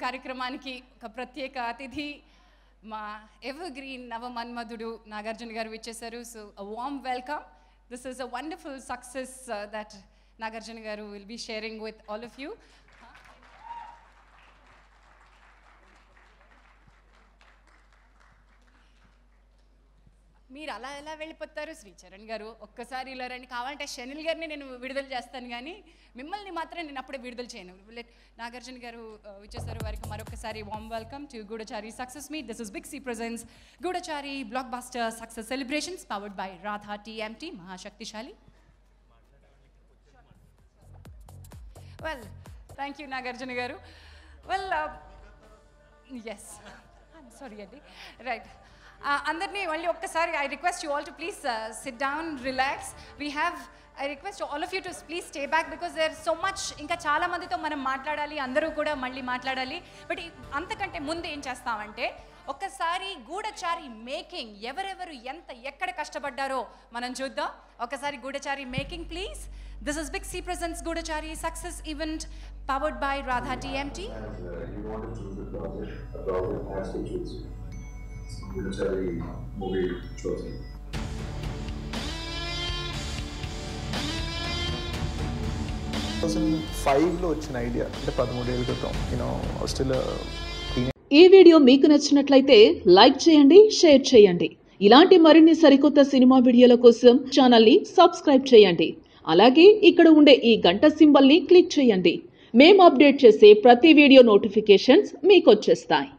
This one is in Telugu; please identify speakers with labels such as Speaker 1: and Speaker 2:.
Speaker 1: కార్యక్రమానికి ఒక ప్రత్యేక అతిథి మా ఎవర్ గ్రీన్ నవమన్మధుడు నాగార్జున గారు విచ్చేశారు. So a warm welcome. This is a wonderful success that Nagarjuna garu will be sharing with all of you. మీరు అలా ఎలా వెళ్ళిపోతారు శ్రీచరణ్ గారు? ఒక్కసారి ఇలా రండి, కావాలంటే శనిల్ గారిని నేను విడుదల చేస్తాను, కానీ మిమ్మల్ని మాత్రం నేను అప్పుడే విడుదల చేయను. నాగార్జున గారు విచ్చేసారు, వారికి మరొకసారి warm welcome to Goodachari success meet. This is big C presents Goodachari blockbuster success celebrations powered by Radha TMT మహాశక్తిశాలి. Well, thank you Nagarjuna garu. Well, yes, I'm sorry అండి. రైట్, అందరినీ మళ్ళీ ఒక్కసారి I request you all to please sit down, relax. We have I request all of you to please stay back because there so much, ఇంకా చాలా మందితో మనం మాట్లాడాలి, అందరూ కూడా మళ్ళీ మాట్లాడాలి. బట్ అంతకంటే ముందు ఏం చేస్తామంటే ఒక్కసారి గూఢచారి మేకింగ్ ఎవరెవరు ఎక్కడ కష్టపడ్డారో మనం చూద్దాం. ఒకసారి Goodachari making please. This is big C presents Goodachari success event powered by Radha TMT.
Speaker 2: Goodachari movie చూసి 2005లో వచ్చిన ఐడియా, అంటే 13 ఏళ్ళ క్రితం.
Speaker 3: ఈ వీడియో మీకు నచ్చినట్లయితే లైక్ చేయండి, షేర్ చేయండి. ఇలాంటి మరిన్ని సరికొత్త సినిమా వీడియోల కోసం ఛానల్ని సబ్స్క్రైబ్ చేయండి. అలాగే ఇక్కడ ఉండే ఈ గంట సింబల్ని క్లిక్ చేయండి. మేము అప్డేట్ చేసే ప్రతి వీడియో నోటిఫికేషన్స్ మీకు వచ్చేస్తాయి.